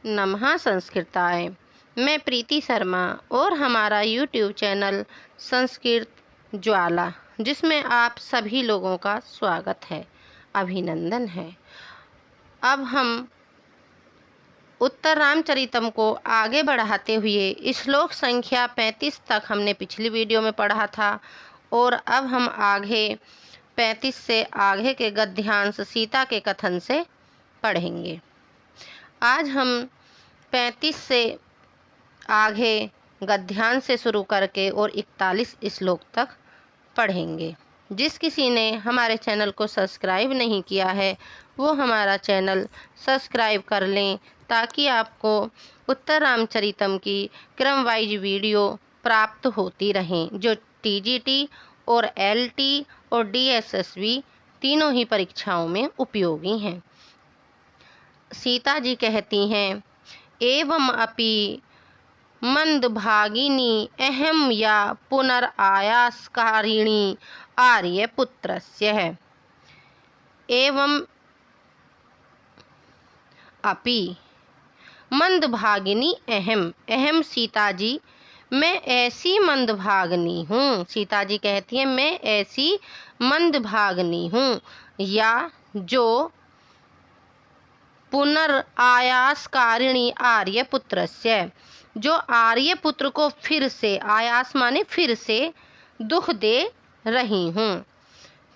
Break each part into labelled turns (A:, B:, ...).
A: नमः संस्कृताय। मैं प्रीति शर्मा और हमारा यूट्यूब चैनल संस्कृत ज्वाला, जिसमें आप सभी लोगों का स्वागत है, अभिनंदन है। अब हम उत्तर रामचरितम को आगे बढ़ाते हुए श्लोक संख्या 35 तक हमने पिछली वीडियो में पढ़ा था और अब हम आगे 35 से आगे के गद्यांश सीता के कथन से पढ़ेंगे। आज हम 35 से आगे गद्यांश से शुरू करके और 41 श्लोक तक पढ़ेंगे। जिस किसी ने हमारे चैनल को सब्सक्राइब नहीं किया है वो हमारा चैनल सब्सक्राइब कर लें, ताकि आपको उत्तर रामचरितम की क्रम वाइज वीडियो प्राप्त होती रहें, जो टीजीटी और एलटी और डीएसएसबी तीनों ही परीक्षाओं में उपयोगी हैं। सीता जी कहती हैं, एवं अपि मंदभागिनी अहम या पुनरायासकारिणी आर्यपुत्रस्य है। एवं अपि मंदभागिनी अहम सीता जी, मैं ऐसी मंदभागिनी हूँ। सीता जी कहती हैं, मैं ऐसी मंदभागिनी हूँ या जो पुनरायासकारिणी आर्यपुत्रस्य, जो आर्यपुत्र को फिर से, आयास माने फिर से, दुख दे रही हूँ।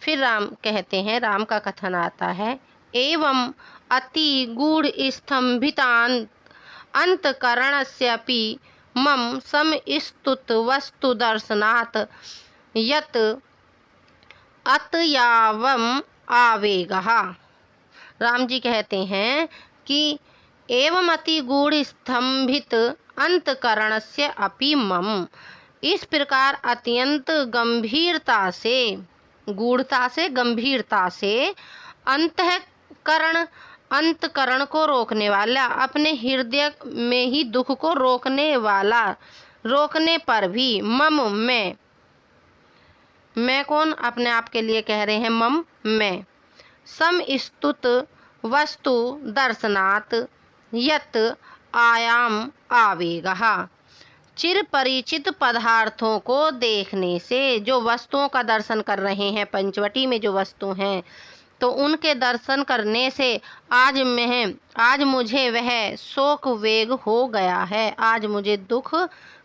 A: फिर राम कहते हैं, राम का कथन आता है, एवं अति गूढ़ स्तंभितान अंतकरणस्यपि मम समस्तुत वस्तु दर्शनात् यत् अतयावम आवेगः। राम जी कहते हैं कि एवं अति गूढ़ स्तंभित अंतकरणस्य अपि मम, इस प्रकार अत्यंत गंभीरता से, गूढ़ता से, गंभीरता से अंतकरण को रोकने वाला, अपने हृदय में ही दुख को रोकने वाला, रोकने पर भी मम, मैं कौन, अपने आप के लिए कह रहे हैं मम, मैं, समस्तुत वस्तु दर्शनात् यत् आयाम आवेगः, चिर परिचित पदार्थों को देखने से, जो वस्तुओं का दर्शन कर रहे हैं, पंचवटी में जो वस्तु हैं, तो उनके दर्शन करने से आज मुझे वह शोक वेग हो गया है, आज मुझे दुख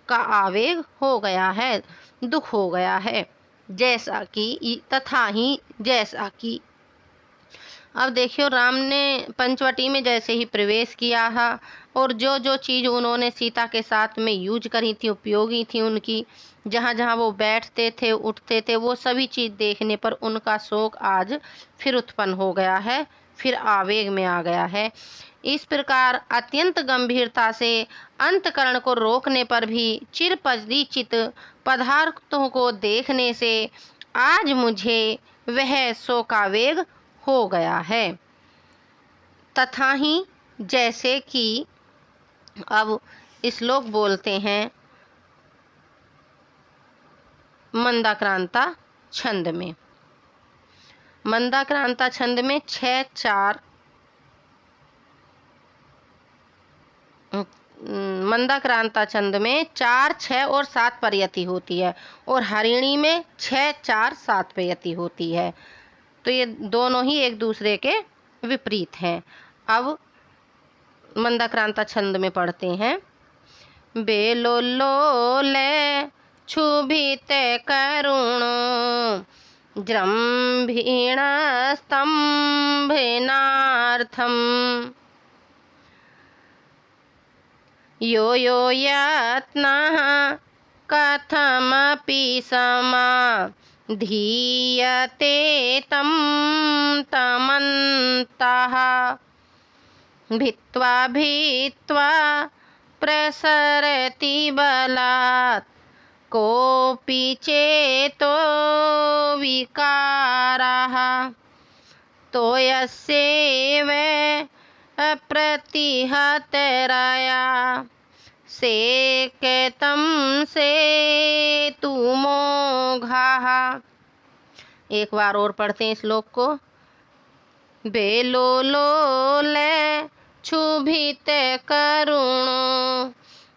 A: का आवेग हो गया है, दुख हो गया है, जैसा कि, तथा ही जैसा कि। अब देखियो, राम ने पंचवटी में जैसे ही प्रवेश किया है और जो जो चीज़ उन्होंने सीता के साथ में यूज करी थी, उपयोगी थी उनकी, जहाँ जहाँ वो बैठते थे, उठते थे, वो सभी चीज़ देखने पर उनका शोक आज फिर उत्पन्न हो गया है, फिर आवेग में आ गया है। इस प्रकार अत्यंत गंभीरता से अंतकरण को रोकने पर भी चिर परिचित पदार्थों को देखने से आज मुझे वह शोकावेग हो गया है, तथा ही जैसे कि। अब श्लोक बोलते हैं मंदाक्रांता छंद में। मंदाक्रांता छंद में 6-4 मंदाक्रांता छंद में 4, 6 और 7 प्रयति होती है और हरिणी में 6, 4, 7 प्रयति होती है, तो ये दोनों ही एक दूसरे के विपरीत हैं। अब मंदाक्रांता छंद में पढ़ते हैं, बेलोल्लोले क्षुभिते करुणो जृंभीण स्तंभनार्थम यो यो यत्नः कथमपि समाधीयते तं तमन्तः भित्वा प्रसरति बलात् कोऽपि चेतो विकारः तो यस्यैव अप्रतिहतरया सेकतं सेतुमोघः। एक बार और पढ़ते हैं श्लोक को। बेलोलोले क्षुभितकरुणो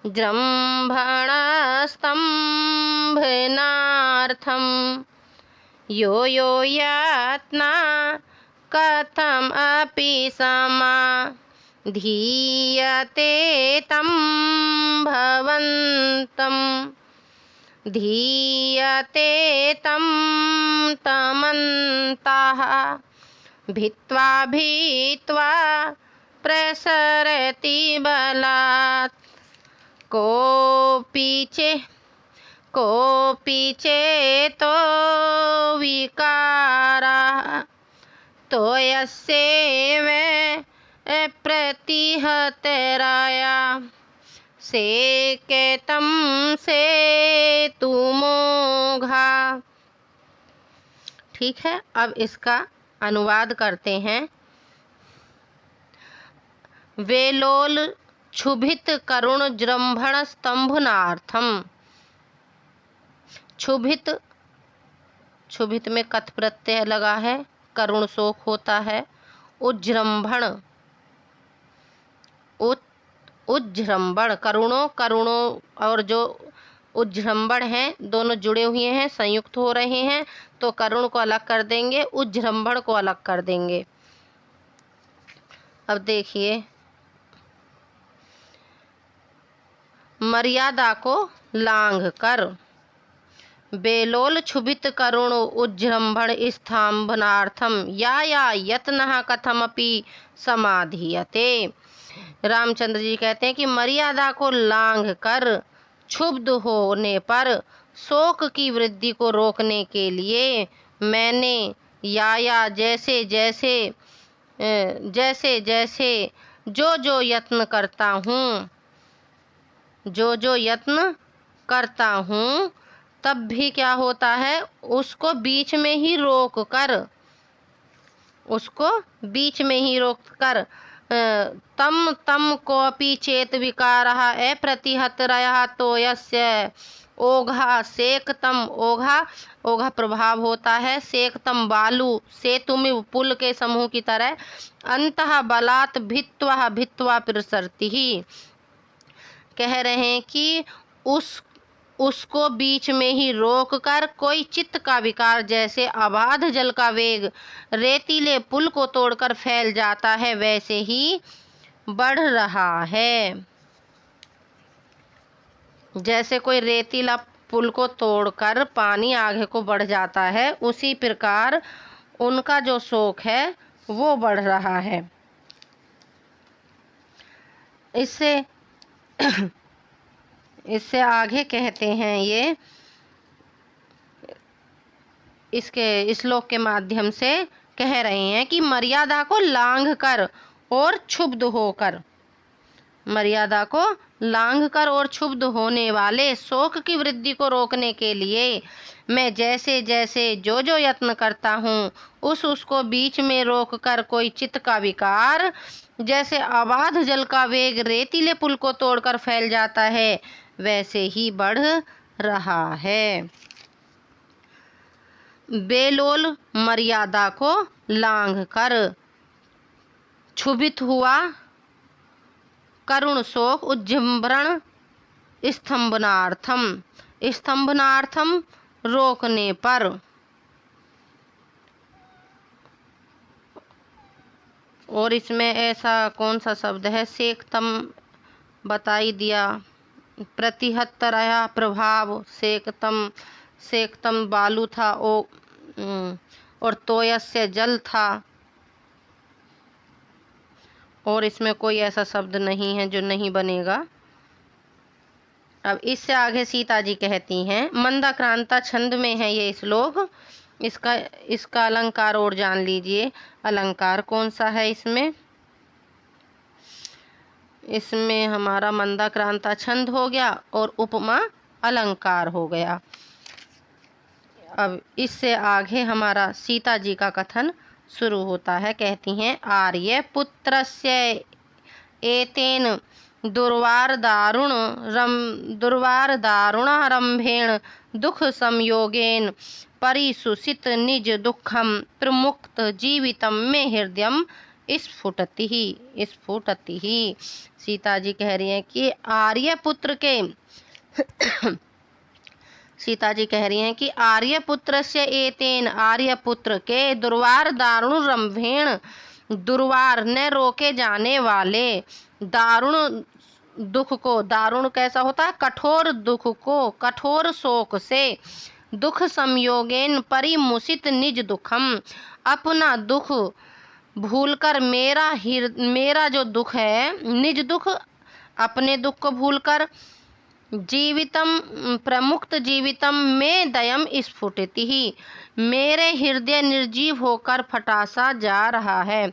A: जृम्भणस्तम्भनार्थं यो यो यातना कथमपि समाधीयते तं भवन्तम् धीयते तं तमन्तः भित्वा भीत्वा प्रसरति बलात् कोऽपि चेतो विकारः तो यस्यैव प्रतिहतराया सेकेतं सेतुमोघा। ठीक है, अब इसका अनुवाद करते हैं। वेलोल क्षुभित करुण जृंभण स्तंभनार्थम। क्षुभित में कथ प्रत्यय लगा है, करुण शोक होता है। उज्जृंभण उज्जृंभण करुणों और जो उज्जृंभण हैं दोनों जुड़े हुए हैं, संयुक्त हो रहे हैं, तो करुण को अलग कर देंगे, उज्जृंभण को अलग कर देंगे। अब देखिए, मर्यादा को लांघ कर। बेलोल क्षुभित करुण उज्जृंभण स्तंभनार्थम या यत्नः कथमपि समाधीयते। रामचंद्र जी कहते हैं कि मर्यादा को लांघ कर क्षुब्ध होने पर शोक की वृद्धि को रोकने के लिए मैंने या जैसे जैसे जो यत्न करता हूँ तब भी क्या होता है, उसको बीच में ही रोक कर तम कोऽपि चेत विकारः अप्रतिहतरयः तो यस्य ओघा सेकतम। ओघा प्रभाव होता है, सेकतम बालू सेतुमिव पुल के समूह की तरह, अंतः बलात् भित्वा प्रसरति ही। कह रहे हैं कि उसको बीच में ही रोक कर कोई चित्त का विकार जैसे अबाध जल का वेग रेतीले पुल को तोड़कर फैल जाता है वैसे ही बढ़ रहा है। जैसे कोई रेतीला पुल को तोड़कर पानी आगे को बढ़ जाता है, उसी प्रकार उनका जो शोक है वो बढ़ रहा है। इससे आगे कहते हैं, ये इसके श्लोक के माध्यम से कह रहे हैं कि मर्यादा को लांघ कर और क्षुब्ध होने वाले शोक की वृद्धि को रोकने के लिए मैं जैसे जो यत्न करता हूँ उसको बीच में रोक कर कोई चित्त का विकार जैसे अबाध जल का वेग रेतीले पुल को तोड़कर फैल जाता है वैसे ही बढ़ रहा है। बेलोल मर्यादा को लांघ कर क्षुभित हुआ करुण शोक उज्जृंभण स्तंभनार्थम रोकने पर। और इसमें ऐसा कौन सा शब्द है, सेकतम बताई दिया, प्रतिहतरया प्रभाव, सेकतम बालू था और तोयस्य जल था, और इसमें कोई ऐसा शब्द नहीं है जो नहीं बनेगा। अब इससे आगे सीता जी कहती हैं, मंदाक्रांता छंद में है ये श्लोक, इसका अलंकार और जान लीजिए। अलंकार कौन सा है इसमें हमारा मंदाक्रांता छंद हो गया और उपमा अलंकार हो गया। अब इससे आगे हमारा सीता जी का कथन शुरू होता है। कहती हैं, आर्य पुत्रस्य एतेन दुर्वारदारुणारंभेण दुख संयोगेन परिसुषित निज दुखम प्रमुक्त जीवितम मे हृदयम स्फुटति। सीता जी कह रही हैं कि आर्यपुत्र के सीता जी कह रही हैं कि आर्यपुत्रस्य एतेन, आर्यपुत्र के दुर्वार दारुण रंभेण, दुर्वार ने रोके जाने वाले दारुण दुख को, दारुण कैसा होता है, कठोर दुख को, कठोर शोक से, दुख संयोगेन परिमुसित निज दुखम, अपना दुख भूलकर, मेरा जो दुख है, निज दुख, अपने दुख को भूलकर, जीवितम प्रमुक्त जीवितम में दयम स्फुटति ही, मेरे हृदय निर्जीव होकर फटासा जा रहा है।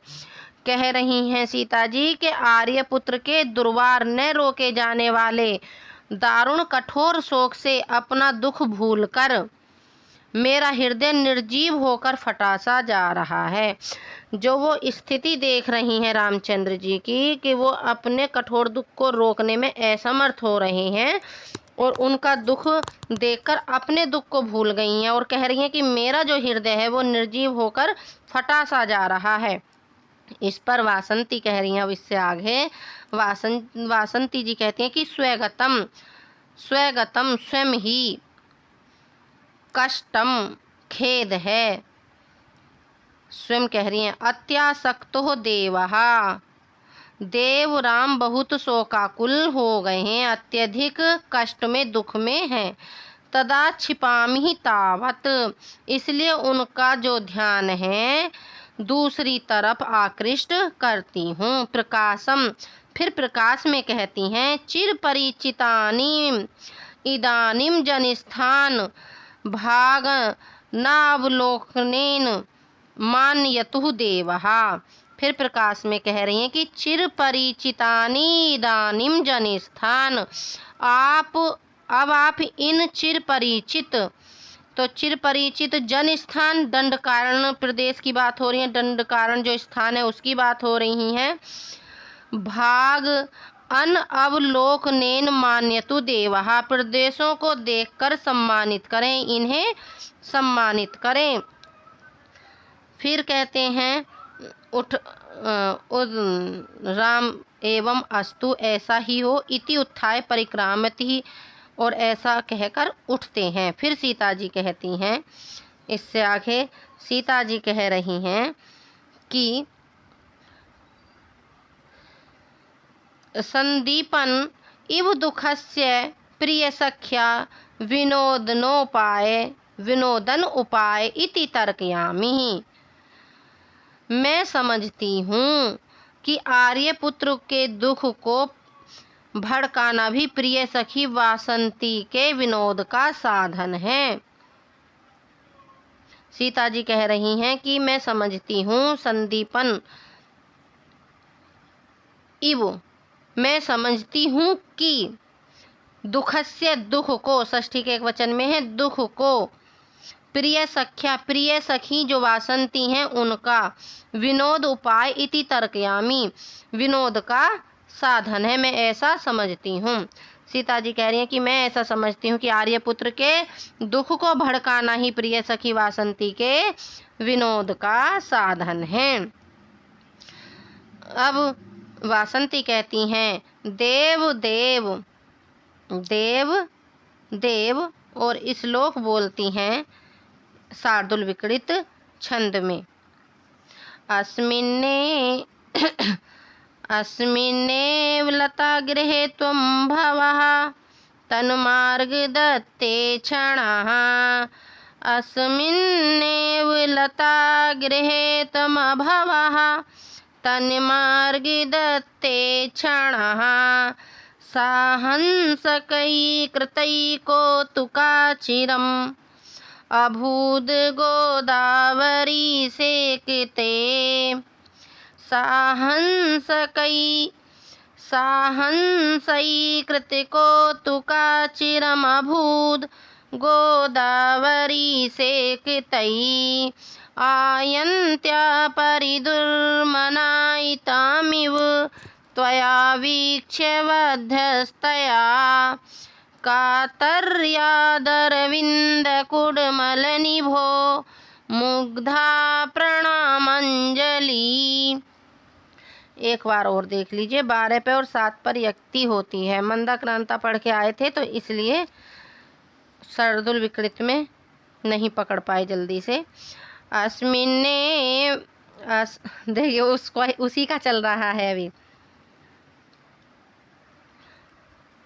A: कह रही हैं सीता जी कि आर्यपुत्र के दुर्वार न रोके जाने वाले दारुण कठोर शोक से अपना दुख भूलकर मेरा हृदय निर्जीव होकर फटासा जा रहा है। जो वो स्थिति देख रही हैं रामचंद्र जी की कि वो अपने कठोर दुख को रोकने में असमर्थ हो रहे हैं और उनका दुख देखकर अपने दुख को भूल गई हैं और कह रही हैं कि मेरा जो हृदय है वो निर्जीव होकर फटासा जा रहा है। इस पर वासंती कह रही हैं, अब इससे आगे वासंती जी कहती हैं कि स्वगतम स्वयं ही कष्टम खेद है। स्वयं कह रही हैं अत्यासक्तो देवहा, देव राम बहुत शोकाकुल हो गए हैं, अत्यधिक कष्ट में, दुख में हैं। तदा छिपामि तावत, इसलिए उनका जो ध्यान है दूसरी तरफ आकृष्ट करती हूँ। प्रकाशम, फिर प्रकाश में कहती हैं चिर परिचितानि इदानीम जनस्थान भाग नावलोकनेन मान्यतु देवहा। फिर प्रकाश में कह रही हैं कि चिर परिचितानि इदानीम जनस्थान, अब आप इन चिर परिचित, तो चिर परिचित जन स्थान दंड कारण प्रदेश की बात हो रही है, दंड कारण जो स्थान है उसकी बात हो रही है। भाग अन अवलोकनेन मान्यतु देवहा, प्रदेशों को देखकर सम्मानित करें, इन्हें सम्मानित करें। फिर कहते हैं उठ राम एवं अस्तु, ऐसा ही हो, इति उत्थाय परिक्रामति, और ऐसा कहकर उठते हैं। फिर सीता जी कहती हैं, इससे आगे सीता जी कह रही हैं कि संदीपन इव दुखस्य प्रिय सख्या विनोदन उपाय इति तर्कयामि। मैं समझती हूँ कि आर्यपुत्र के दुख को भड़काना भी प्रिय सखी वासंती के विनोद का साधन है। सीता जी कह रही हैं कि मैं समझती हूँ संदीपन इव, मैं समझती हूँ कि दुखस्य, दुख को, षष्ठी के एक वचन में है, दुख को, प्रिय सख्या, प्रिय सखी जो वासंती हैं उनका, विनोद उपाय इति तर्कयामि, विनोद का साधन है, मैं ऐसा समझती हूँ। सीता जी कह रही हैं कि मैं ऐसा समझती हूँ कि आर्यपुत्र के दुख को भड़काना ही प्रिय सखी वासंती के विनोद का साधन है। अब वासंती कहती हैं देव देव देव देव, और श्लोक बोलती हैं शार्दुल विकृत छंद में। अस्मिन्नेव लतागृहे त्वं भवः तन्मार्ग दत्ते क्षणः, अस्मिन्नेव लतागृहे त्वं भवः तन्मार्ग दत्ते क्षणः, साहंसकै कृतैकोतुका चिरम् अभूद गोदावरी सेकते, साहंसै कृतकोतुका चिरमभूद गोदावरी सेकतै, आयन्त्या परिदुर्मनायितामिव त्वया वीक्ष्य वध्यस्तया, कातर्यादरविन्दकुड्मलनिभो मुग्धा प्रणामञ्जलि। एक बार और देख लीजिए। 12 पे और 7 पर यक्ति होती है। मंदाक्रांता पढ़ के आए थे तो इसलिए शार्दूल विकृत में नहीं पकड़ पाए जल्दी से। अस्मिन्ने देखिए उसको उसी का चल रहा है अभी।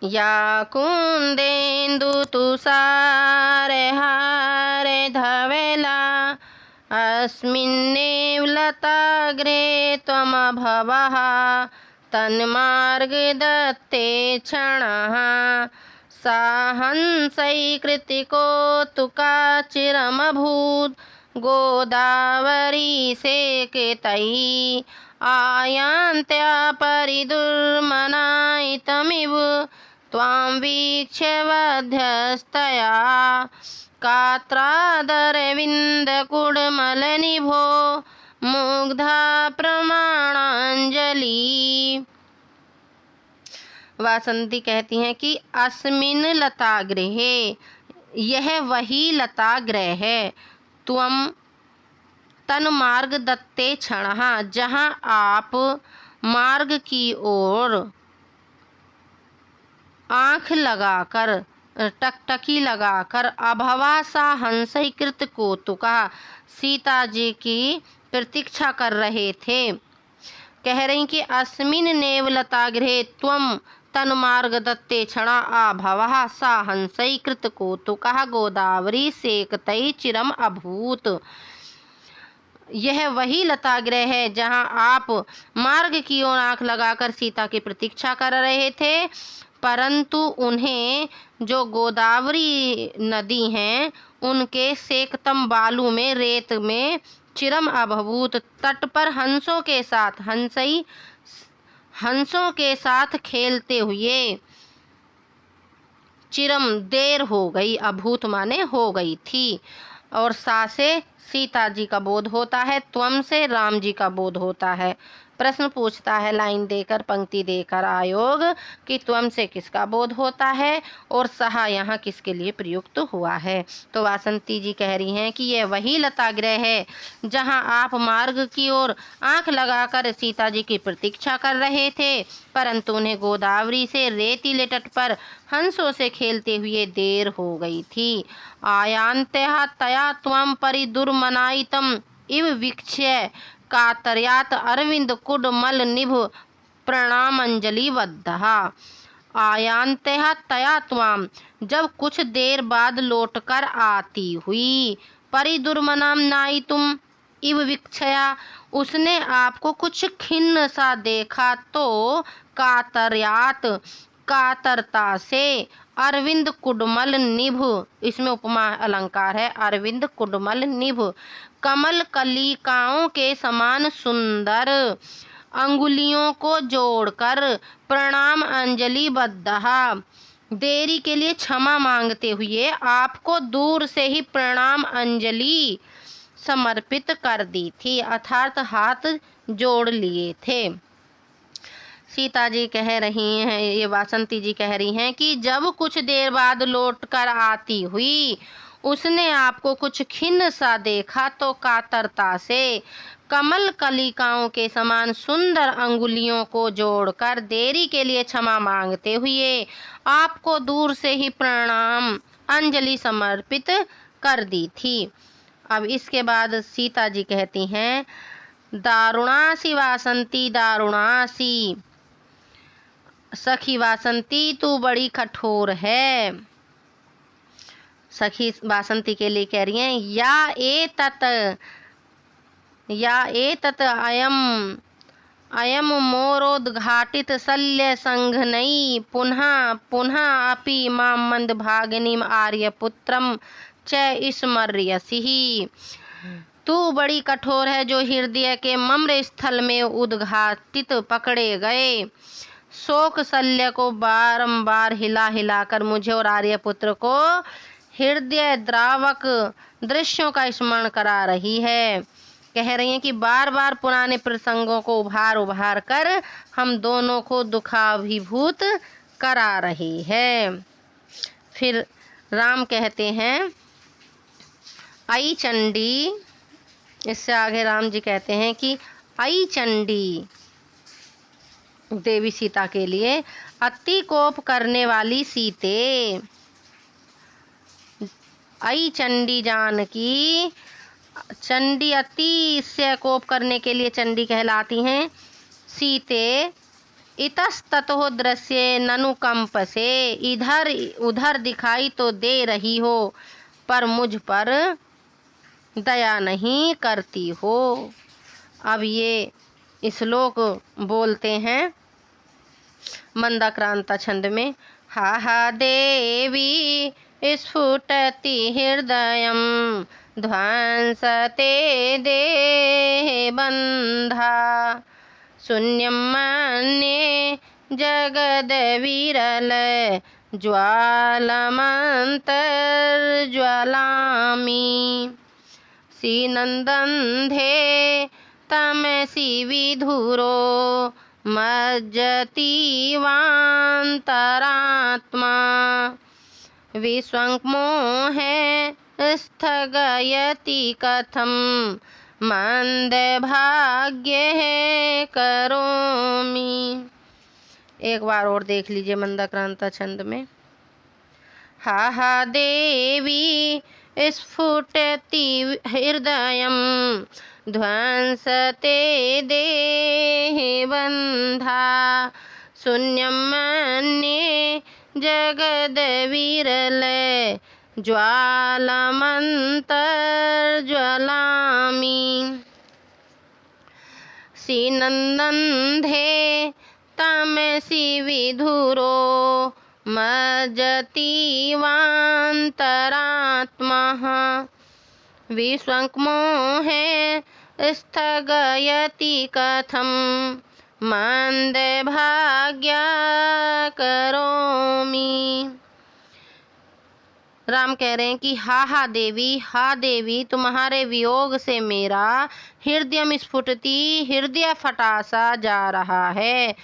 A: या कुंदेन्दु तुषार हारे धवेला अस्मिन्नेव लताग्रे त्वमभवः तन्मार्ग दत्ते क्षणः सा हंसैकृतिकोतुका चिरमभूत् गोदावरी सेकेतैः आयान्त्या परिदुर्मनायितमिव त्वां वीक्ष्य वध्यस्तया कात्रादरविन्दकुड्मलनिभो मुग्धा प्रमाणांजलि। वासंती कहती हैं कि अस्मिन् लतागृहे, यह वही लतागृह है, त्वं तन मार्ग दत्ते क्षणः, जहाँ आप मार्ग की ओर आँख लगाकर टकटकी लगाकर अभवा सा हंसैकृत कौतुका सीता जी की प्रतीक्षा कर रहे थे। कह रही कि अस्मिन् नेव लतागृहे त्वं तन्मार्ग दत्ते क्षणा आभवः सा हंसैकृत कौतुकः गोदावरी सेकतै चिरम अभूत। यह वही लतागृह है जहाँ आप मार्ग की ओर आँख लगाकर सीता की प्रतीक्षा कर रहे थे, परंतु उन्हें जो गोदावरी नदी हैं उनके सेकतम बालू में, रेत में चिरम अभूत तट पर हंसों के साथ खेलते हुए चिरम देर हो गई, अभूत माने हो गई थी। और सा से सीता जी का बोध होता है, त्वम से राम जी का बोध होता है। प्रश्न पूछता है लाइन देकर, पंक्ति देकर आयोग कि त्वम से किसका बोध होता है और सहा यहाँ किसके लिए प्रयुक्त हुआ है। तो वासंती जी कह रही हैं कि यह वही लतागृह है जहाँ आप मार्ग की ओर आंख लगाकर सीता जी की प्रतीक्षा कर रहे थे, परंतु उन्हें गोदावरी से रेतीले तट पर हंसों से खेलते हुए देर हो गई थी। आयान्त्यः तया त्वं परिदुर्मनायितम् इव वीक्ष्य कातर्यात् अरविंद कुड्मल निभ प्रणामांजलिबद्धः। आयान्त्यः तया त्वां, जब कुछ देर बाद लौटकर आती हुई, परिदुर्मनायितुम् इव वीक्षया, उसने आपको कुछ खिन्न सा देखा तो कातर्यात्, कातरता से, अरविंद कुड्मल निभ, इसमें उपमा अलंकार है, अरविंद कुड्मल निभ, कमल कलिकाओं के समान सुंदर अंगुलियों को जोड़कर प्रणाम अंजलि बद्धा, देरी के लिए क्षमा मांगते हुए आपको दूर से ही प्रणाम अंजलि समर्पित कर दी थी, अर्थात हाथ जोड़ लिए थे। सीता जी कह रही हैं, ये वासंती जी कह रही हैं कि जब कुछ देर बाद लौटकर आती हुई उसने आपको कुछ खिन्न सा देखा तो कातरता से कमल कलिकाओं के समान सुंदर अंगुलियों को जोड़कर देरी के लिए क्षमा मांगते हुए आपको दूर से ही प्रणाम अंजलि समर्पित कर दी थी। अब इसके बाद सीता जी कहती हैं, दारुणासी वासंती दारुणासी, सखी वासंती तू बड़ी कठोर है। सखी वासंती के लिए कह रही हैं, या एतत् अयम मोरोद्घाटित शल्य संघनैः पुनः पुनः अपि मां मंदभागिनीम् आर्यपुत्रं च स्मर्यसि। तू बड़ी कठोर है जो हृदय के मम्र स्थल में उद्घाटित पकड़े गए शोक शल्य को बारंबार हिला हिलाकर मुझे और आर्यपुत्र को हृदय द्रावक दृश्यों का स्मरण करा रही है। कह रही हैं कि बार बार पुराने प्रसंगों को उभार कर हम दोनों को दुखाभिभूत करा रही है। फिर राम कहते हैं, आई चंडी, इससे आगे राम जी कहते हैं कि आई चंडी, देवी सीता के लिए। अति कोप करने वाली सीते, आई चंडी जानकी। चंडी अति से कोप करने के लिए चंडी कहलाती हैं। सीते इतस्ततः दृश्य ननु कंप से, इधर उधर दिखाई तो दे रही हो पर मुझ पर दया नहीं करती हो। अब ये श्लोक बोलते हैं मंदाक्रांता छंद में। हा हा देवी स्फुटति हृदयं, ध्वंसते देहे बंधा, शून्यं मन्ये जगद्विरल, ज्वालमन्तर्ज्वलामि। श्रीनन्दन्धे तमसि विधुरो, मज्जतीवान्तरात्मा, विश्वङ्मोहे स्थगयति कथं, मंदभाग्यः करोमि। एक बार और देख लीजिए मंदाक्रांता छंद में। हा हा देवी स्फुटति हृदयं, ध्वंसते देहे बंधा, शून्यं मन्ये जगद्विरल, ज्वालमन्तर्ज्वलामि। श्रीनन्दन्धे तमसि विधुरो, मज्जतीवान्तरात्मा, विश्वङ्मोहे स्थगयति कथं, मंदभाग्या करोमि। राम कह रहे हैं कि हा देवी, तुम्हारे वियोग से मेरा हृदय स्फुटती, हृदय फटासा जा रहा है।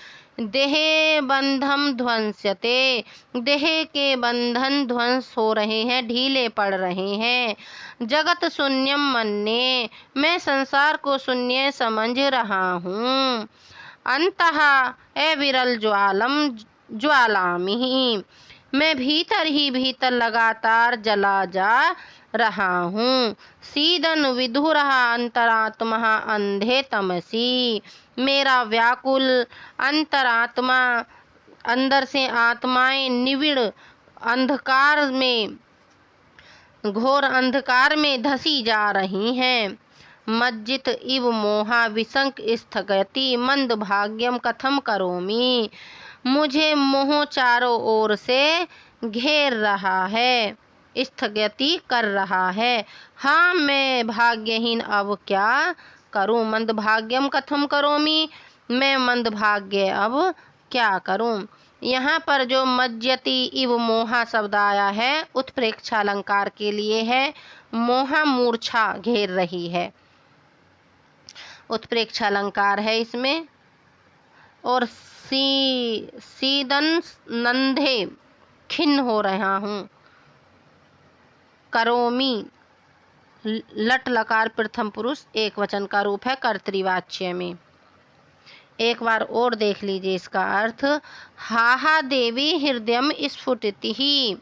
A: देह बंधम ध्वंस्यते, देह के बंधन ध्वंस हो रहे हैं, ढीले पड़ रहे हैं। जगत शून्यम मन्ये, मैं संसार को शून्य समझ रहा हूँ। अंतः अविरल ज्वालामि, मैं भीतर ही भीतर लगातार जला जा रहा हूँ। सीदन विधुरः अंतरात्मा अंधे तमसी, मेरा व्याकुल अंतरात्मा, अंदर से आत्माएं निविड़ अंधकार में, घोर अंधकार में धसी जा रही हैं। मज्जित इव मोहा विसंक स्थगति, मंद भाग्यम कथम करोमि, मुझे मोह चारों ओर से घेर रहा है, स्थगति कर रहा है। हाँ, मैं भाग्यहीन अब क्या करूं। मंद भाग्यम कथम करोमि, मैं मंद भाग्य अब क्या करूं। यहाँ पर जो मज्जति इव मोहा शब्द आया है उत्प्रेक्षा अलंकार के लिए है। मोहा मूर्छा घेर रही है, उत्प्रेक्षा अलंकार है इसमें। और सीदन नंधे, खिन्न हो रहा हूँ। करोमि, लट लकार प्रथम पुरुष एक वचन का रूप है कर्तृवाच्य में। एक बार और देख लीजिए इसका अर्थ। हा देवी हृदयम स्फुटति ही,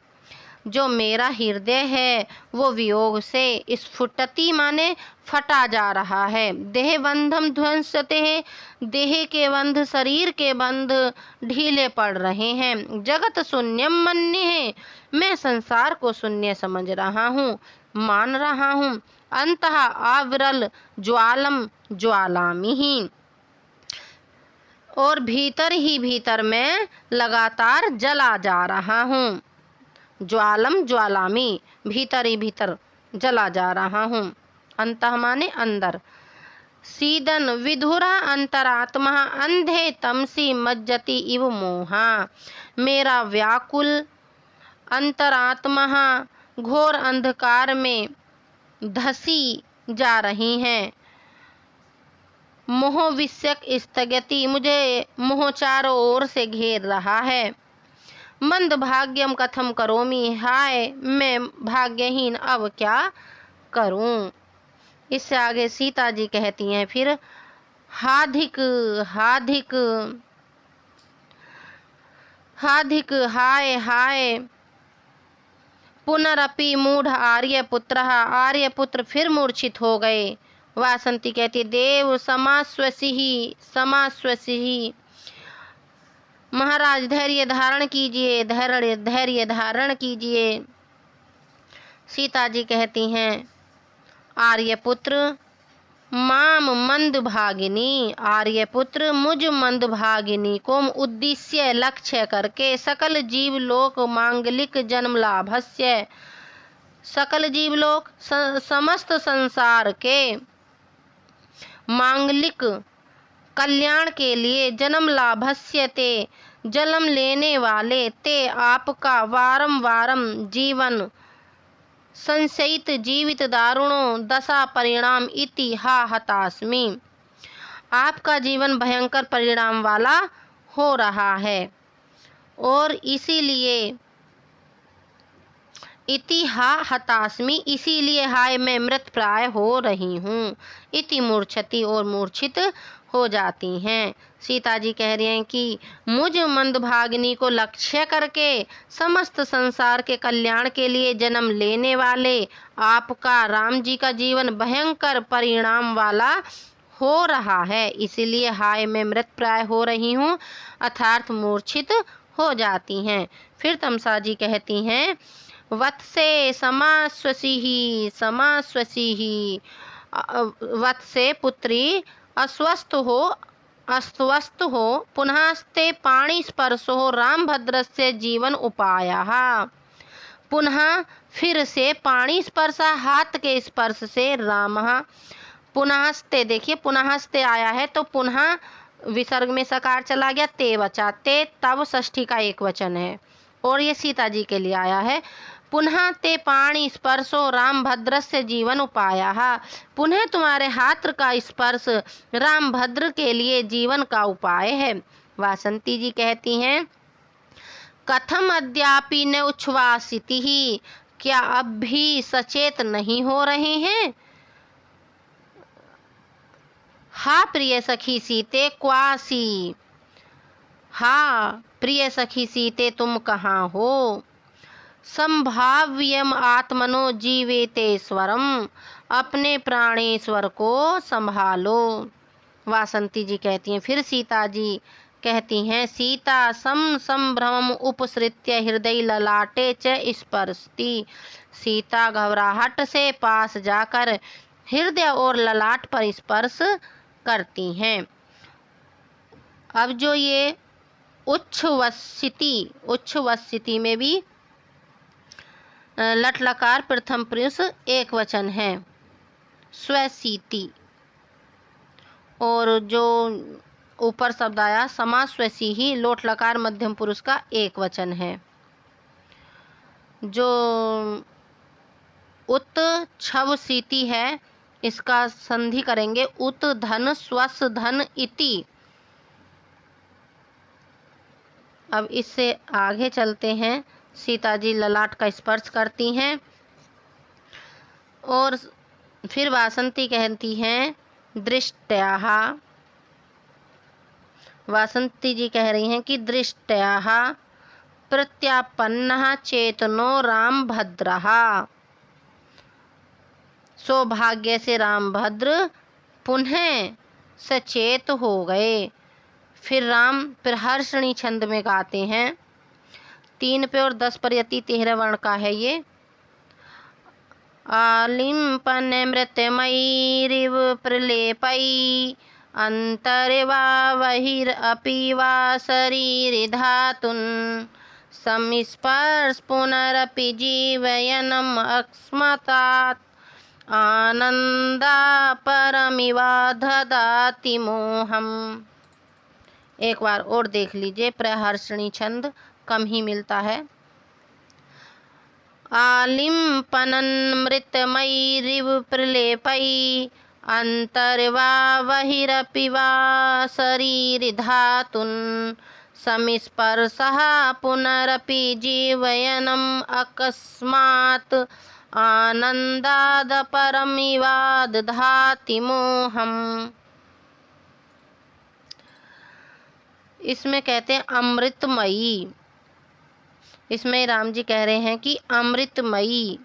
A: जो मेरा हृदय है वो वियोग से स्फुटति माने फटा जा रहा है। देह बंधम ध्वंसते है, देह के बंध, शरीर के बंध ढीले पड़ रहे हैं। जगत शून्यम मन्ये है, मैं संसार को शून्य समझ रहा हूँ, मान रहा हूँ। अंतः आविरल ज्वालम ज्वालामि ही, और भीतर ही भीतर मैं लगातार जला जा रहा हूँ। ज्वालम ज्वालामि, भीतर ही भीतर जला जा रहा हूँ। अंतः माने अंदर। सीदन विधुरा अंतरात्मा अंधे तमसी मज्जति इव मोहा, मेरा व्याकुल अंतरात्मा घोर अंधकार में धसी जा रही हैं। मोह विषयक स्थगति, मुझे मोह चारों ओर से घेर रहा है। मंद भाग्यम कथम करोमि, हाय मैं भाग्यहीन अब क्या करूं। इससे आगे सीता जी कहती हैं फिर हाधिक हाधिक हाधिक हाय हाय पुनरपि मूढ़ आर्यपुत्रः, आर्यपुत्र फिर मूर्छित हो गए। वासंती कहती देव समाश्वसिहि समाश्वसिहि, महाराज धैर्य धारण कीजिए, धैर्य धारण कीजिए। सीता जी कहती हैं आर्यपुत्र माम मंद भागिनी, आर्यपुत्र मुझ मंद भागिनी को उद्देश्य लक्ष्य करके सकल जीवलोक मांगलिक जन्म लाभस्य, सकल जीवलोक समस्त संसार के मांगलिक कल्याण के लिए जन्म लाभस्य ते जन्म लेने वाले ते आपका वारम वारम जीवन संशयित जीवित दारुणो दशा परिणाम इति हा हतास्मि, आपका जीवन भयंकर परिणाम वाला हो रहा है और इसीलिए इति हा हतास्मि, इसीलिए हाय मैं मृत प्राय हो रही हूँ। इति मूर्छति और मूर्छित हो जाती हैं। सीता जी कह रही हैं कि मुझ मंदभागिनी को लक्ष्य करके समस्त संसार के कल्याण के लिए जन्म लेने वाले आपका राम जी का जीवन भयंकर परिणाम वाला हो रहा है, इसीलिए हाय मैं मृत प्राय हो रही हूँ, अर्थात मूर्छित हो जाती हैं। फिर तमसा जी कहती हैं वत्से समाश्वसिहि समाश्वसिहि, वत्से पुत्री अस्वस्थ हो पुनस्ते पाणि स्पर्शो राम भद्रस्य जीवन उपायः, पुनः फिर से पाणि स्पर्श हाथ के स्पर्श से राम, पुनस्ते देखिए पुनस्ते आया है तो पुनः विसर्ग में सकार चला गया, ते बचा, ते तब षष्ठी का एक वचन है और ये सीता जी के लिए आया है। पुनः ते पाणि स्पर्शो राम भद्रस्य जीवन उपायः, पुनः तुम्हारे हाथ का स्पर्श राम भद्र के लिए जीवन का उपाय है। वासंती जी कहती हैं कथम अद्यापि न उच्छ्वासिति, क्या अब भी सचेत नहीं हो रहे हैं। हा प्रिय सखी सीते क्वासी, हा प्रिय सखी सीते तुम कहाँ हो। संभाव्यम आत्मनो जीवेतेश्वरम, अपने प्राणेश्वर को संभालो। वासंती जी कहती हैं फिर सीता जी कहती हैं सीता संभ्रमम उपसृत्य हृदय ललाटे च स्पर्शति, सीता घबराहट से पास जाकर हृदय और ललाट पर स्पर्श करती हैं। अब जो ये उच्छ्वसिति में भी लट लकार प्रथम पुरुष एक वचन है स्वसीति, और जो ऊपर शब्द आया समास्वसी ही लोट लकार मध्यम पुरुष का एक वचन है। जो उत छव सीति है इसका संधि करेंगे उत धन स्वस धन इति। अब इससे आगे चलते हैं। सीता जी ललाट का स्पर्श करती हैं और फिर वासंती कहती हैं दृष्टयाः, वासंती जी कह रही हैं कि दृष्टयाः प्रत्यापन्नः चेतनो राम भद्रः, सौभाग्य से राम भद्र पुनः सचेत हो गए। फिर हर्षणी छंद में गाते हैं 3 पे और 10 पर यति 13 वर्ण का है ये। आलिम्पन मृतमयीरिव प्रलेपई अंतर्वा बहिरपि वा शरीरे धातुन् संस्पर्श पुनरपि जीवयनम् अकस्मात् आनंदा परमिवा ददाति मोहम्। एक बार और देख लीजिए, प्रहर्षणी छंद कम ही मिलता है। आलिम्पनन् मृतमयीरिव प्रलेपई अंतर्वा बहिरपि वा शरीरे धातुन् संस्पर्शः पुनरपि जीवयनम् अकस्मात् आनंदाद परमिवा दधाति मोहम्। इसमें कहते हैं अमृतमयी, इसमें राम जी कह रहे हैं कि अमृतमयी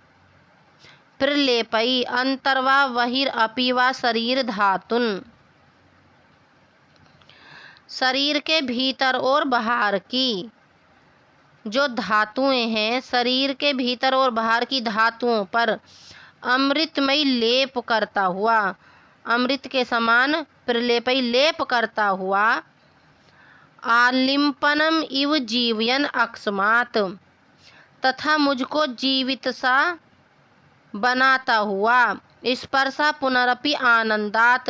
A: प्रलेपयी अंतर्वा बहिर अपि वा शरीर धातुन, शरीर के भीतर और बाहर की जो धातुएं हैं, शरीर के भीतर और बाहर की धातुओं पर अमृतमयी लेप करता हुआ, अमृत के समान प्रलेपयी लेप करता हुआ, आलिम्पनम इव जीवयन अकस्मात, तथा मुझको जीवित सा बनाता हुआ, स्पर्शा पुनरपि आनंदात,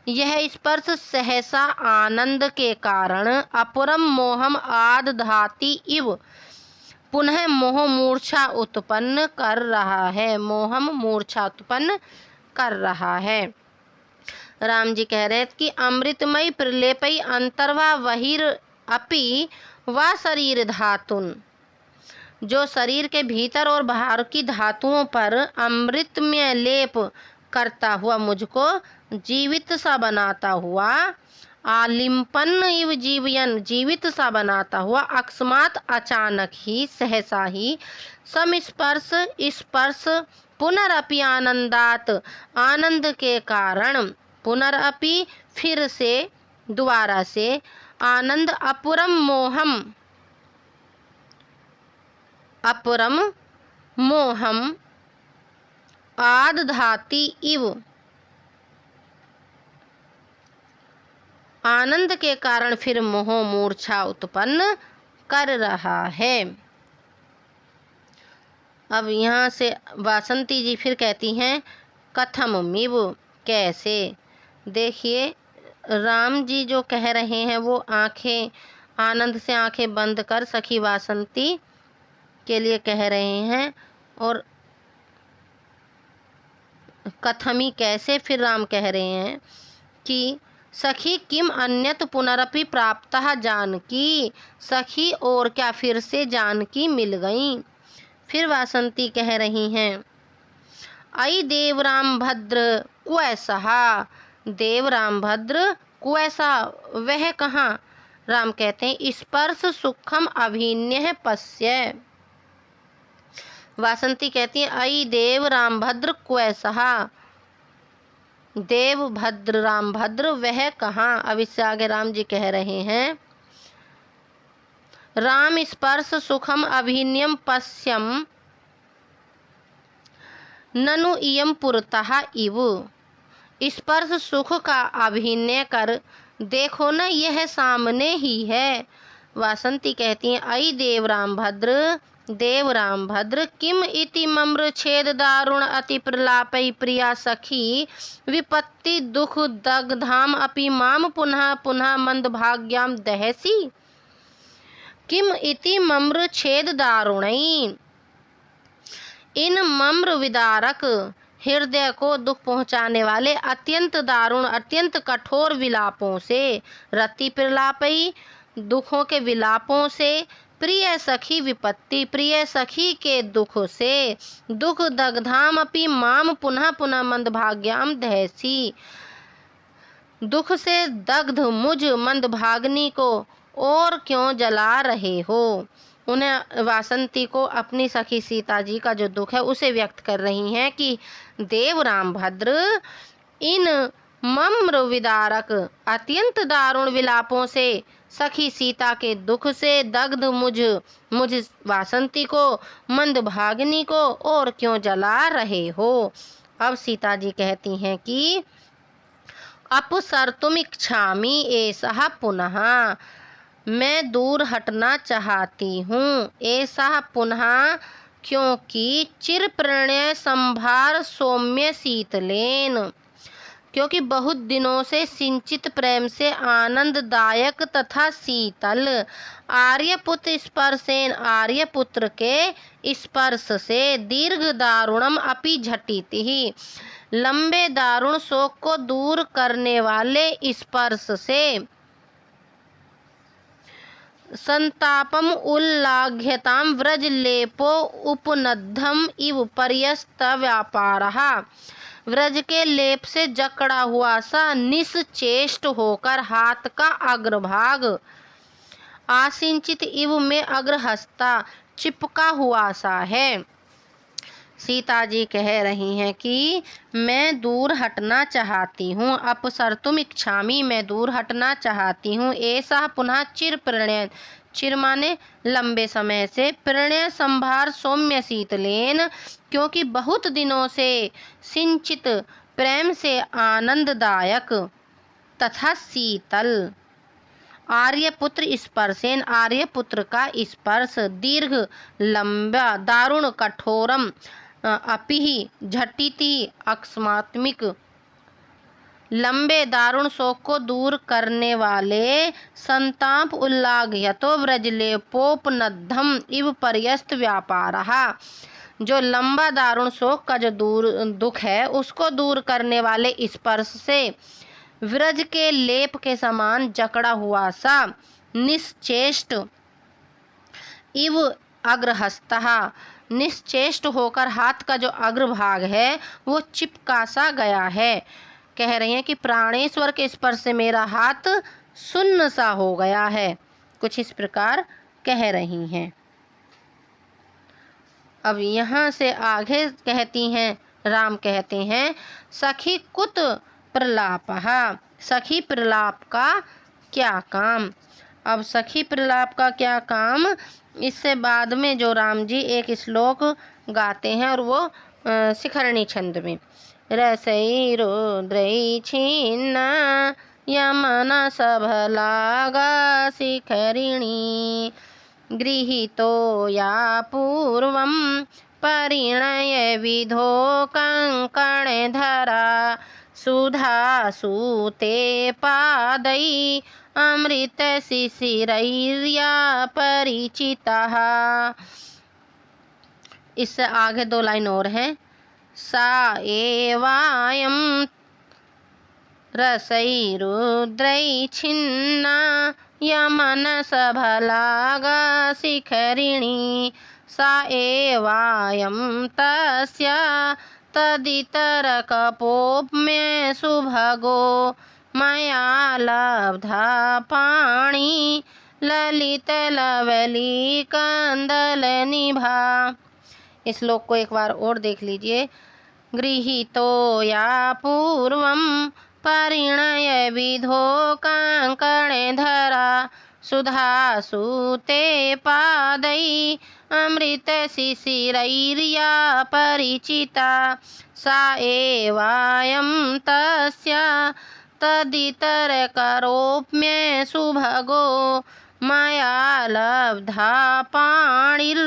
A: यह स्पर्श सहसा आनंद के कारण, अपरम मोहम आदधाति इव, पुनः मोह मूर्छा उत्पन्न कर रहा है, मोहम मूर्छा उत्पन्न कर रहा है। राम जी कह रहे कि अमृतमय प्रलेपयी अंतर्वा बहिर अपि व शरीर धातुन, जो शरीर के भीतर और बाहर की धातुओं पर अमृत में लेप करता हुआ मुझको जीवित सा बनाता हुआ, आलिम्पन इव जीवयन, जीवित सा बनाता हुआ, अकस्मात अचानक ही, सहसा ही, समस्पर्श स्पर्श, पुनरअपि आनंदात, आनंद के कारण, पुनरअपि फिर से, दोबारा से, आनंद, अपरम मोहम, अपरम मोहम आदधाति इव, आनंद के कारण फिर मोह मूर्छा उत्पन्न कर रहा है। अब यहाँ से वासंती जी फिर कहती हैं कथममिव, कैसे। देखिए राम जी जो कह रहे हैं वो आंखें, आनंद से आंखें बंद कर सखी वासंती के लिए कह रहे हैं, और कथमी कैसे, फिर राम कह रहे हैं कि सखी किम अन्यत पुनरपि प्राप्तः जानकी, सखी और क्या फिर से जानकी मिल गई। फिर वासंती कह रही हैं आई देवराम भद्र कुऐसा, देवराम भद्र कुऐसा, वह कहाँ। राम कहते हैं स्पर्श सुखम अभिन्य पश्य, वासंती कहती है आई देव राम भद्र कुऐसा, देव भद्र राम भद्र वह कहाँ। अब इससे आगे राम जी कह रहे हैं राम स्पर्श सुखम अभिन्यम पश्यम ननु इयम पुरतः इव, स्पर्श सुख का अभिनय कर देखो न यह सामने ही है। वासंती कहती हैं आई देव राम भद्र, देव राम भद्र, किम इति मम्र छेद दारुण अति प्रलापै प्रिया सखी, विपत्ति दुख दग्धाम अपि माम पुनः पुनः मंद भाग्याम दहसी, किम इति मम्र छेद दारुणै, इन मम्र विदारक हृदय को दुख पहुँचाने वाले अत्यंत दारुण, अत्यंत कठोर विलापों से, रति प्रलापई, दुखों के विलापों से, प्रिय सखी विपत्ति, प्रिय सखी के दुख से, दुख दग्धाम अपि माम पुनः पुनः मंदभाग्याम दहसी, दुख से दग्ध मुझ मंदभाग्नि को और क्यों जला रहे हो। उन्हें वासंती को अपनी सखी सीता जी का जो दुख है उसे व्यक्त कर रही हैं कि देव राम भद्र इन मम्र विदारक अत्यंत दारुण विलापों से, सखी सीता के दुख से दग्ध मुझ वासंती को, मंदभागिनी को और क्यों जला रहे हो। अब सीता जी कहती हैं कि अपसर्तुम इच्छामि एषः पुनः, मैं दूर हटना चाहती हूँ, ऐसा पुनः क्योंकि चिर प्रणय संभार सौम्य शीतलेन, क्योंकि बहुत दिनों से सिंचित प्रेम से आनंददायक तथा शीतल, आर्यपुत्र स्पर्शेन, आर्यपुत्र के स्पर्श से, दीर्घ दारुणम अपि झटिति, लंबे दारुण शोक को दूर करने वाले स्पर्श से, संतापम उल्लाघ्यताम व्रज लेपो उपनद्धम इव पर्यस्त व्यापारः, व्रज के लेप से जकड़ा हुआ सा निश्चेष्ट होकर हाथ का अग्रभाग, आसिंचित इव में अग्रहस्ता चिपका हुआ सा है। सीता जी कह रही हैं कि मैं दूर हटना चाहती हूँ, अपसर्तुम इच्छामि, मैं दूर हटना चाहती हूँ। ऐसा पुनः चिर प्रणय, चिर माने लंबे समय से, प्रणय संभार सौम्य शीतलेन, क्योंकि बहुत दिनों से, सिंचित प्रेम से आनंददायक तथा शीतल, आर्यपुत्र स्पर्शेन, आर्यपुत्र का स्पर्श, दीर्घ लंबा, दारुण कठोरम, अपि झटिति अकस्मात्मिक, लंबे दारुण शोक को दूर करने वाले, संताप उल्लाघयतो व्रजलेपोपनद्धम इव पर्यस्त व्यापारः, जो लंबा दारुण शोक का जो दुख है उसको दूर करने वाले स्पर्श से व्रज के लेप के समान जकड़ा हुआ सा, निश्चेष्ट इव अग्रहस्तः, निश्चेष्ट होकर हाथ का जो अग्रभाग है वो चिपका सा गया है। कह रही हैं कि प्राणेश्वर के स्पर्श से मेरा हाथ सुन्न सा हो गया है, कुछ इस प्रकार कह रही हैं। अब यहाँ से आगे कहती हैं, राम कहते हैं सखी कुत प्रलापः, सखी प्रलाप का क्या काम। अब सखी प्रलाप का क्या काम, इससे बाद में जो राम जी एक श्लोक गाते हैं और वो शिखरणी छंद में, रसई रुद्रई छिन्न यमन सभलागा शिखरिणी, गृहीतो या पूर्वं परिणय विधो कंकणधरा, सुधा सूते पादै अमृत शिशिरैर्या परिचितः। इससे आगे 2 लाइन और हैं, सा एवायं रसैरुद्रै छिन्ना यमन सभलागा शिखरिणी, सा एवायं तस्या तदितरकपोप्मे सुभगो, मया लब्धा पाणि ललित लवली कंदल निभा। इस श्लोक को एक बार और देख लीजिए। गृहीतो या पूर्वं परिणय विधो कंकणधरा, सुधा सूते पादै अमृत शिशिरैर्या परिचिता, सा एवायं तस्या तदितरकरोप्मे सुभगो, मया लब्धा पाणिर्ललित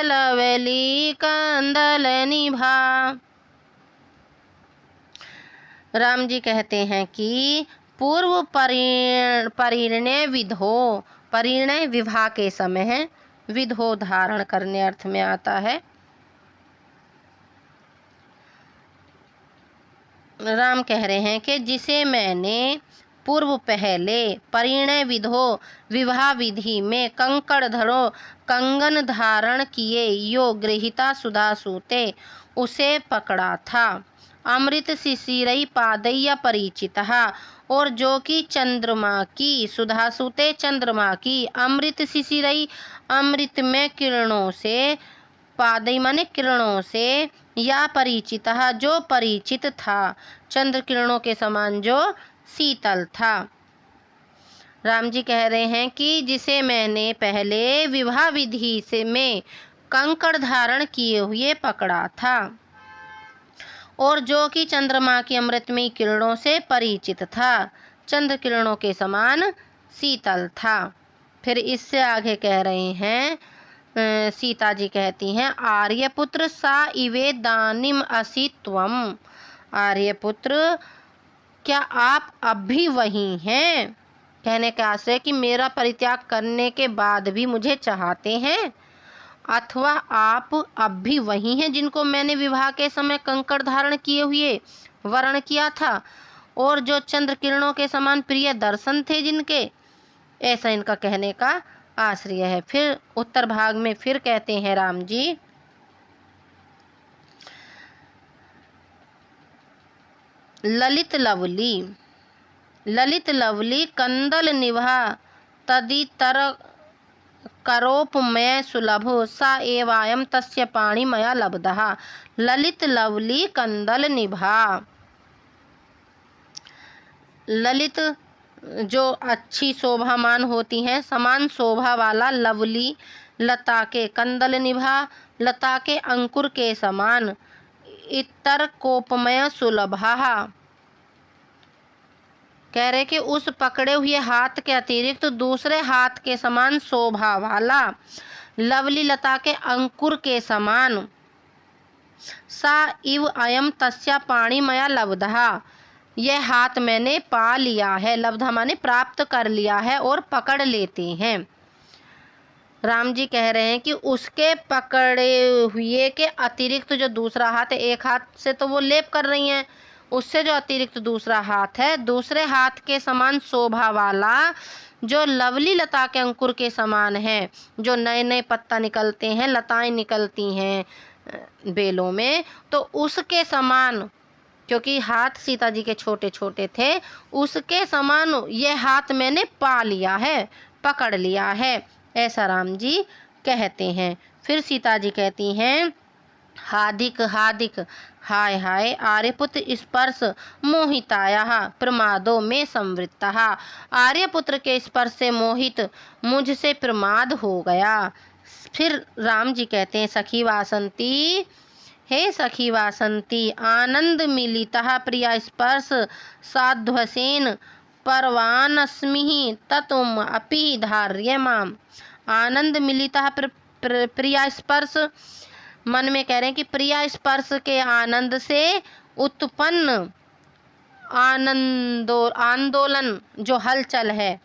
A: लवली कंदल निभा। राम जी कहते हैं कि पूर्व परिणय विधो, परिणय विवाह के समय है, विधो धारण करने अर्थ में आता है। राम कह रहे हैं कि जिसे मैंने पूर्व पहले परिणय विधो विवाह विधि में कंकण धरो कंगन धारण किए यो गृहीता सुधा सूते उसे पकड़ा था, अमृत शिशिरई पादैया परिचितः, और जो कि चंद्रमा की, सुधा सूते चंद्रमा की, अमृत शिशिरई अमृत में किरणों से, पादई माने किरणों से, या परिचितः जो परिचित था, चंद्र किरणों के समान जो शीतल था। राम जी कह रहे हैं कि जिसे मैंने पहले विवाह विधि से में कंकड़ धारण किए हुए पकड़ा था, और जो कि चंद्रमा की अमृतमयी किरणों से परिचित था, चंद्र किरणों के समान शीतल था। फिर इससे आगे कह रहे हैं, सीता जी कहती हैं आर्यपुत्र सा इवे दानिम असि त्वम, आर्यपुत्र क्या आप अब भी वही हैं। कहने का आशय कि मेरा परित्याग करने के बाद भी मुझे चाहते हैं, अथवा आप अब भी वही हैं जिनको मैंने विवाह के समय कंकड़ धारण किए हुए वर्ण किया था, और जो चंद्र किरणों के समान प्रिय दर्शन थे जिनके, ऐसा इनका कहने का आश्रय है। फिर उत्तर भाग में फिर कहते हैं राम जी, ललित लवली कंदल निभा तदितर करोपमय सुलभो स एवायं तस्य पाणिमया लब्धः ललित लवली कंदल निभा। ललित जो अच्छी शोभामान होती हैं, समान शोभा वाला, लवली लता के, कंदल निभा लता के अंकुर के समान, इतर कोपमय सुलभा कह रहे कि उस पकड़े हुए हाथ के अतिरिक्त दूसरे हाथ के समान शोभा वाला, लवली लता के अंकुर के समान, सा इव अयम तस्या पाणिमया लब्धा यह हाथ मैंने पा लिया है, लब्धा माने प्राप्त कर लिया है और पकड़ लेते हैं। राम जी कह रहे हैं कि उसके पकड़े हुए के अतिरिक्त जो दूसरा हाथ है, एक हाथ से तो वो लेप कर रही हैं, उससे जो अतिरिक्त दूसरा हाथ है, दूसरे हाथ के समान शोभा वाला, जो लवली लता के अंकुर के समान है, जो नए नए पत्ता निकलते हैं, लताएं निकलती हैं बेलों में, तो उसके समान, क्योंकि हाथ सीता जी के छोटे छोटे थे, उसके समान ये हाथ मैंने पा लिया है, पकड़ लिया है, ऐसा राम जी कहते हैं। फिर सीता जी कहती हैं, हाधिक हाधिक हाय हाय आर्यपुत्र स्पर्श मोहिताया प्रमादों में संवृत्तः आर्यपुत्र के स्पर्श से मोहित मुझसे प्रमाद हो गया। फिर राम जी कहते हैं, सखी वासंती, हे सखी वासंती, आनंद मिलितः प्रिया स्पर्श साध्वसेन परवानस्मि ततुम अपि धार्यमाम। आनंद मिलितः प्रिया स्पर्श, मन में कह रहे हैं कि प्रिया स्पर्श के आनंद से उत्पन्न आंदोलन जो हलचल है,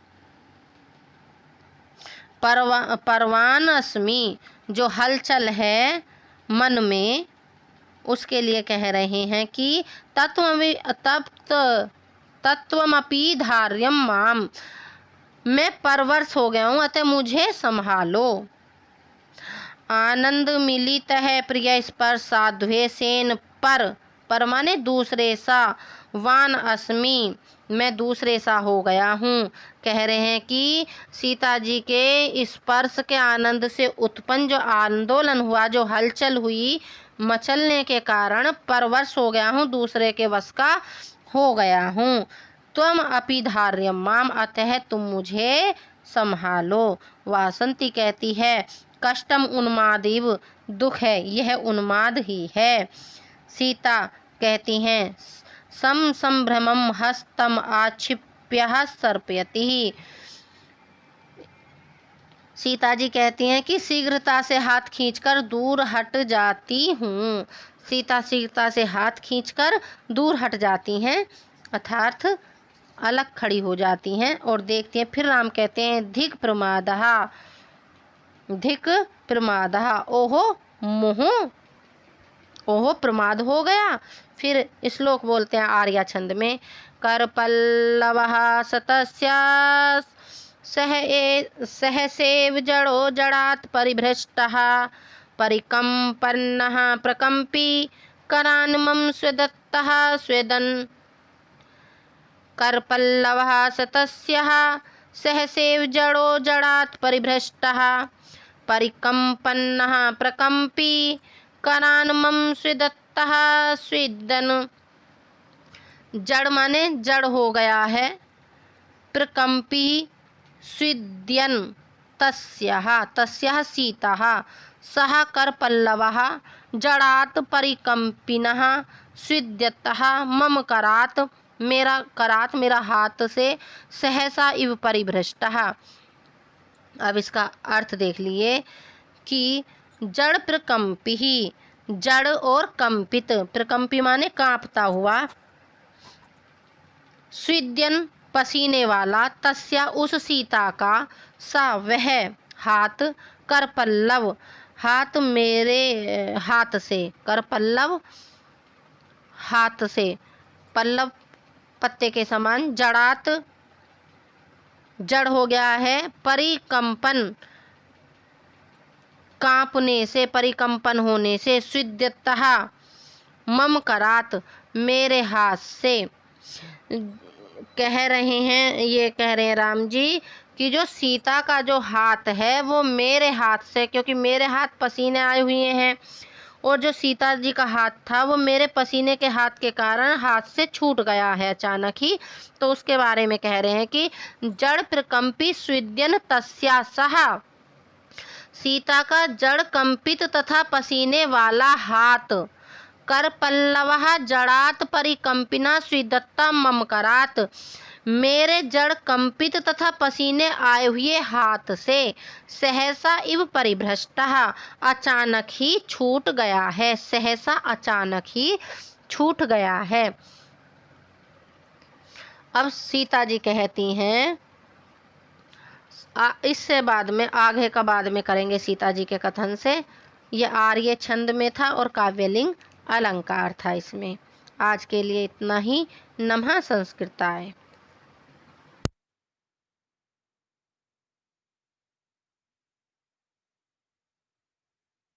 A: परवान अस्मि जो हलचल है मन में, उसके लिए कह रहे हैं कि तत्वमपि धार्यम माम, मैं परवश हो गया हूँ, अतः मुझे संभालो। आनंद मिलित है प्रिय स्पर्श साध्वे सेन पर माने दूसरे सा, वान अस्मि मैं दूसरे सा हो गया हूँ। कह रहे हैं कि सीता जी के स्पर्श के आनंद से उत्पन्न जो आंदोलन हुआ, जो हलचल हुई, मचलने के कारण परवश हो गया हूँ, दूसरे के वश का हो गया हूँ। त्वम अपि धार्यम माम, अतः तुम मुझे संभालो। वासंती कहती है, कष्टम उन्मादिव दुख है, यह उन्माद ही है। सीता कहती हैं, संभ्रमम हस्तम आक्षिप्य सर्पयति। सीता जी कहती हैं कि शीघ्रता से हाथ खींचकर दूर हट जाती हूँ। सीता से हाथ खींचकर दूर हट जाती हैं, अर्थात अलग खड़ी हो जाती हैं और देखती हैं। फिर राम कहते हैं, धिक प्रमादः ओहो मोह, ओहो प्रमाद हो गया। फिर श्लोक बोलते हैं आर्या छंद में, कर पल्लवः सतस्या सहसेव जड़ो जड़ात् परिभ्रष्टः परिकम्पन्नः प्रकम्पी करान् मम स्वेदत्तः स्वेदन्। कर पल्लवः सतस्यः सहसेव जड़ो जड़ात् परिभ्रष्टः परिकम्पन्नः प्रकम्पी करान् मम स्वेदत्तः स्वेदन्। जड़ माने जड़ हो गया है, प्रकम्पी स्विद्यन् तस्याः सीताः, सः कर पल्लवः जड़ात् परिकम्पिनः स्विद्यतः मम करात्, मेरा करात मेरा हाथ से, सहसा इव परिभ्रष्टः। अब इसका अर्थ देख लिए कि जड़ प्रकम्पी ही, जड़ और कंपित, प्रकम्पी माने कांपता हुआ, स्विद्यन पसीने वाला, तस्या उस सीता का, सा वह हाथ, कर पल्लव हाथ मेरे हाथ से, कर पल्लव हाथ से, पल्लव पत्ते के समान, जड़ात जड़ हो गया है, परिकंपन कांपने से, परिकंपन होने से, स्विद्यतः मम करात मेरे हाथ से। कह रहे हैं राम जी कि जो सीता का जो हाथ है वो मेरे हाथ से, क्योंकि मेरे हाथ पसीने आए हुए हैं, और जो सीता जी का हाथ था वो मेरे पसीने के हाथ के कारण हाथ से छूट गया है अचानक ही। तो उसके बारे में कह रहे हैं कि जड़ प्रकंपी स्विद्यन तस्या सहा, सीता का जड़ कंपित तथा पसीने वाला हाथ, कर पल्लवः जड़ात परिकंपिना स्विदत्ता ममकरात, मेरे जड़ कंपित तथा पसीने आए हुए हाथ से सहसा इव परिभ्रष्टः, अचानक ही छूट गया है। सहसा अचानक ही छूट गया है। अब सीता जी कहती हैं, इससे बाद में आगे का बाद में करेंगे सीता जी के कथन से। यह आर्य छंद में था और काव्यलिंग अलंकार था इसमें। आज के लिए इतना ही। नमः संस्कृताय।